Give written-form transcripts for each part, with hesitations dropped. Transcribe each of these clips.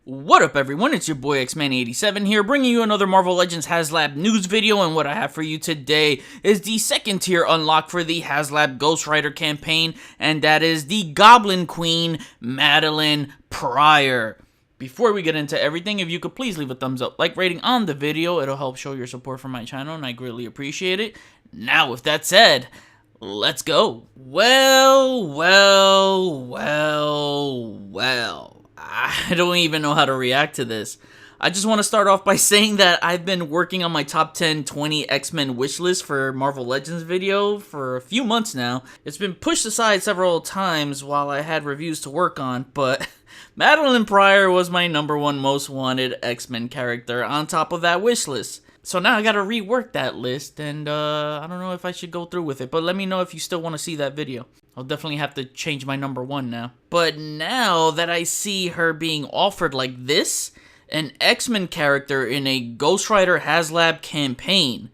What up everyone, it's your boy X-Man87 here, bringing you another Marvel Legends Haslab news video, and what I have for you today is the second tier unlock for the Haslab Ghost Rider campaign, and that is the Goblin Queen, Madelyne Pryor. Before we get into everything, if you could please leave a thumbs up, like rating on the video, it'll help show your support for my channel, and I greatly appreciate it. Now, with that said, let's go. Well. I don't even know how to react to this. I just want to start off by saying that I've been working on my top 10 20 X-Men wishlist for Marvel Legends video for a few months now. It's been pushed aside several times while I had reviews to work on, but Madelyne Pryor was my #1 most wanted X-Men character on top of that wishlist. So now I gotta rework that list, and I don't know if I should go through with it, but let me know if you still want to see that video. I'll definitely have to change my #1 now. But now that I see her being offered like this, an X-Men character in a Ghost Rider Haslab campaign,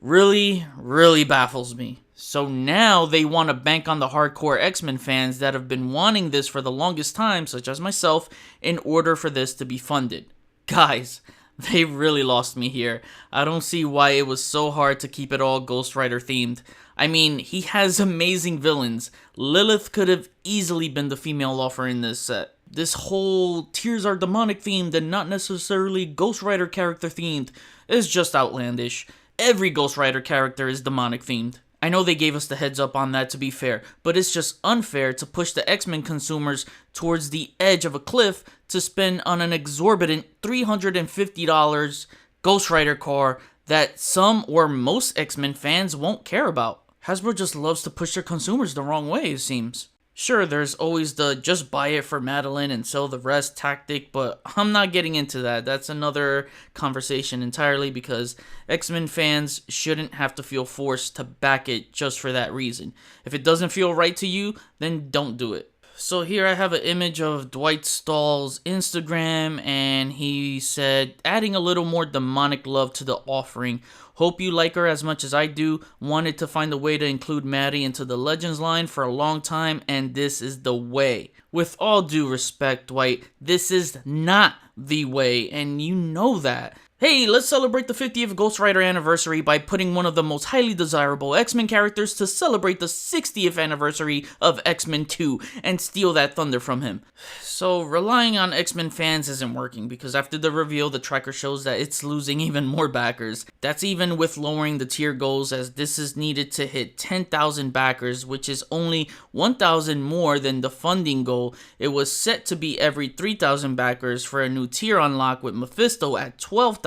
really baffles me. So now they want to bank on the hardcore X-Men fans that have been wanting this for the longest time, such as myself, in order for this to be funded. Guys, they really lost me here. I don't see why it was so hard to keep it all Ghost Rider themed. I mean, he has amazing villains. Lilith could have easily been the female offer in this set. This whole tiers are demonic themed and not necessarily Ghost Rider character themed is just outlandish. Every Ghost Rider character is demonic themed. I know they gave us the heads up on that, to be fair, but it's just unfair to push the X-Men consumers towards the edge of a cliff to spend on an exorbitant $350 Ghost Rider car that some or most X-Men fans won't care about. Hasbro just loves to push their consumers the wrong way, it seems. Sure, there's always the just buy it for Madelyne and sell the rest tactic, but I'm not getting into that. That's another conversation entirely, because X-Men fans shouldn't have to feel forced to back it just for that reason. If it doesn't feel right to you, then don't do it. So here I have an image of Dwight Stahl's Instagram, and he said, adding a little more demonic love to the offering. Hope you like her as much as I do. Wanted to find a way to include Maddie into the Legends line for a long time, and this is the way. With all due respect, Dwight, this is not the way, and you know that. Hey, let's celebrate the 50th Ghost Rider anniversary by putting one of the most highly desirable X-Men characters to celebrate the 60th anniversary of X-Men 2 and steal that thunder from him. So relying on X-Men fans isn't working, because after the reveal, the tracker shows that it's losing even more backers. That's even with lowering the tier goals, as this is needed to hit 10,000 backers, which is only 1,000 more than the funding goal. It was set to be every 3,000 backers for a new tier unlock with Mephisto at 12,000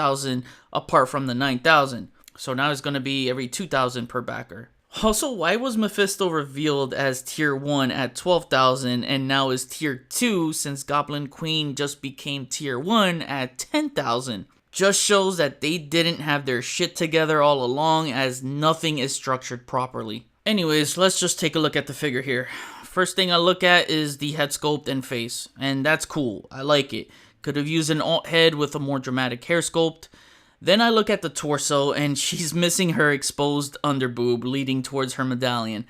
apart from the 9,000. So now it's going to be every 2,000 per backer. Also, why was Mephisto revealed as tier 1 at 12,000 and now is tier 2 since Goblin Queen just became tier 1 at 10,000? Just shows that they didn't have their shit together all along, as nothing is structured properly. Anyways, let's just take a look at the figure here. First thing I look at is the head sculpt and face, and that's cool. I like it. Could have used an alt head with a more dramatic hair sculpt. Then I look at the torso, and she's missing her exposed underboob leading towards her medallion.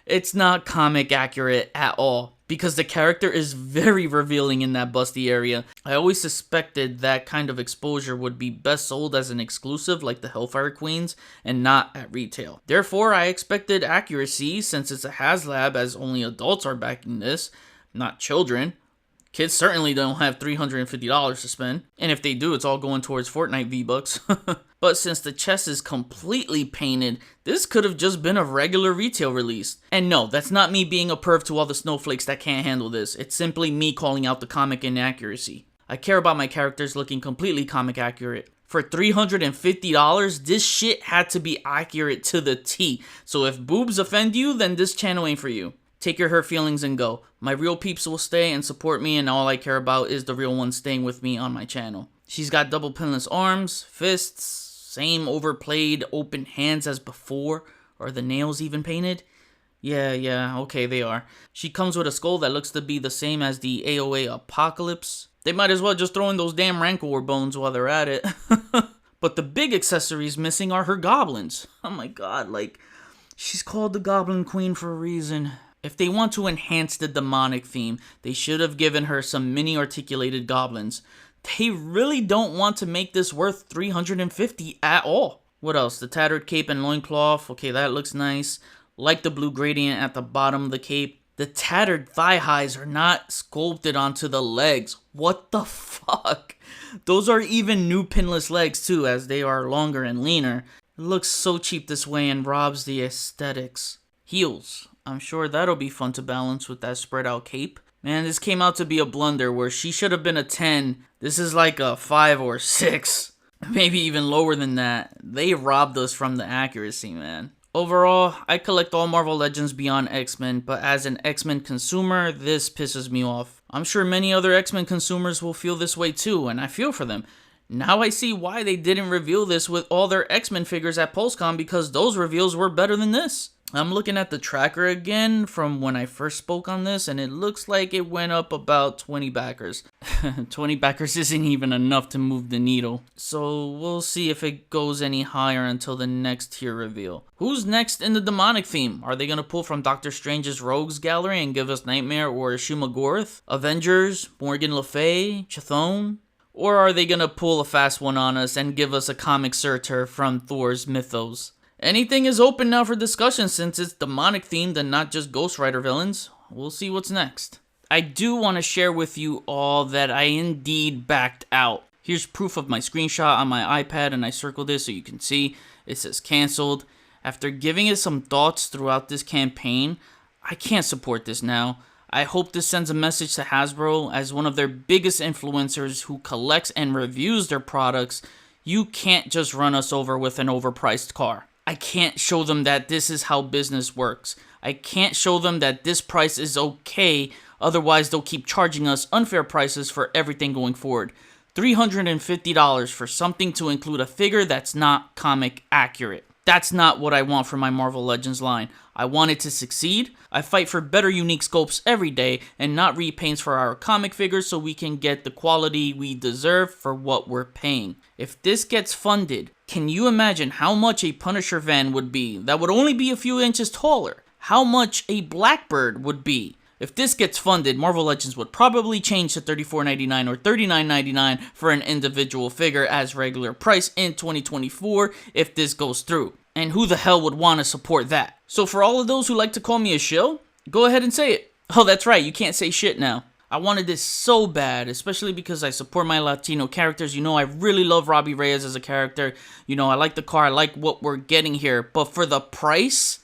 It's not comic accurate at all, because the character is very revealing in that busty area. I always suspected that kind of exposure would be best sold as an exclusive like the Hellfire Queens and not at retail. Therefore, I expected accuracy since it's a Haslab, as only adults are backing this, not children. Kids certainly don't have $350 to spend, and if they do, it's all going towards Fortnite V-Bucks. But since the chest is completely painted, this could have just been a regular retail release. And no, that's not me being a perv to all the snowflakes that can't handle this. It's simply me calling out the comic inaccuracy. I care about my characters looking completely comic accurate. For $350, this shit had to be accurate to the T. So if boobs offend you, then this channel ain't for you. Take your hurt feelings and go. My real peeps will stay and support me, and all I care about is the real ones staying with me on my channel. She's got double pinless arms, fists, same overplayed open hands as before. Are the nails even painted? Yeah, okay, they are. She comes with a skull that looks to be the same as the AOA Apocalypse. They might as well just throw in those damn Rancor bones while they're at it. But the big accessories missing are her goblins. Oh my god, like, she's called the Goblin Queen for a reason. If they want to enhance the demonic theme, they should have given her some mini articulated goblins. They really don't want to make this worth $350 at all. What else? The tattered cape and loincloth. Okay, that looks nice. Like the blue gradient at the bottom of the cape. The tattered thigh highs are not sculpted onto the legs. What the fuck? Those are even new pinless legs too, as they are longer and leaner. It looks so cheap this way and robs the aesthetics. Heels. I'm sure that'll be fun to balance with that spread out cape. Man, this came out to be a blunder where she should have been a 10. This is like a 5 or 6. Maybe even lower than that. They robbed us from the accuracy, man. Overall, I collect all Marvel Legends beyond X-Men, but as an X-Men consumer, this pisses me off. I'm sure many other X-Men consumers will feel this way too, and I feel for them. Now I see why they didn't reveal this with all their X-Men figures at PulseCon, because those reveals were better than this. I'm looking at the tracker again from when I first spoke on this, and it looks like it went up about 20 backers. 20 backers isn't even enough to move the needle. So we'll see if it goes any higher until the next tier reveal. Who's next in the demonic theme? Are they going to pull from Doctor Strange's Rogues Gallery and give us Nightmare or Shumagorath? Avengers? Morgan Le Fay? Chthon? Or are they going to pull a fast one on us and give us a comic Surtur from Thor's Mythos? Anything is open now for discussion since it's demonic themed and not just Ghost Rider villains. We'll see what's next. I do want to share with you all that I indeed backed out. Here's proof of my screenshot on my iPad, and I circled it so you can see. It says canceled. After giving it some thoughts throughout this campaign, I can't support this now. I hope this sends a message to Hasbro as one of their biggest influencers who collects and reviews their products. You can't just run us over with an overpriced car. I can't show them that this is how business works. I can't show them that this price is okay, otherwise they'll keep charging us unfair prices for everything going forward. $350 for something to include a figure that's not comic accurate. That's not what I want for my Marvel Legends line. I want it to succeed. I fight for better unique scopes every day and not repaints for our comic figures so we can get the quality we deserve for what we're paying. If this gets funded, can you imagine how much a Punisher van would be that would only be a few inches taller? How much a Blackbird would be? If this gets funded, Marvel Legends would probably change to $34.99 or $39.99 for an individual figure as regular price in 2024 if this goes through. And who the hell would want to support that? So for all of those who like to call me a shill, go ahead and say it. Oh, that's right, you can't say shit now. I wanted this so bad, especially because I support my Latino characters. You know, I really love Robbie Reyes as a character. You know, I like the car, I like what we're getting here. But for the price?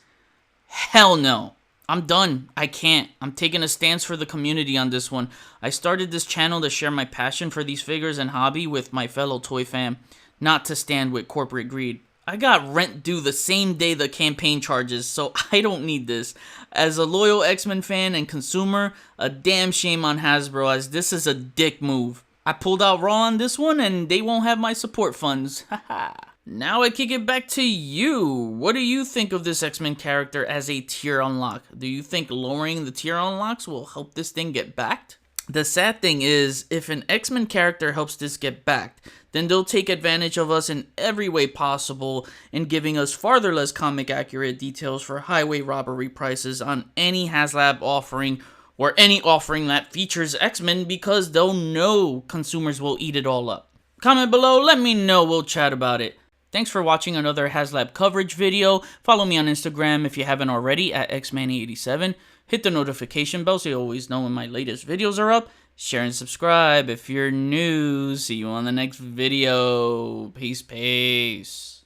Hell no. I'm done. I can't. I'm taking a stance for the community on this one. I started this channel to share my passion for these figures and hobby with my fellow toy fam, not to stand with corporate greed. I got rent due the same day the campaign charges, so I don't need this. As a loyal X-Men fan and consumer, a damn shame on Hasbro, as this is a dick move. I pulled out Raw on this one, and they won't have my support funds. Haha. Now I kick it back to you. What do you think of this X-Men character as a tier unlock? Do you think lowering the tier unlocks will help this thing get backed? The sad thing is, if an X-Men character helps this get backed, then they'll take advantage of us in every way possible in giving us farther less comic accurate details for highway robbery prices on any Haslab offering or any offering that features X-Men, because they'll know consumers will eat it all up. Comment below, let me know, we'll chat about it. Thanks for watching another Haslab coverage video. Follow me on Instagram if you haven't already at xmanny87. Hit the notification bell so you always know when my latest videos are up. Share and subscribe if you're new. See you on the next video. Peace, peace.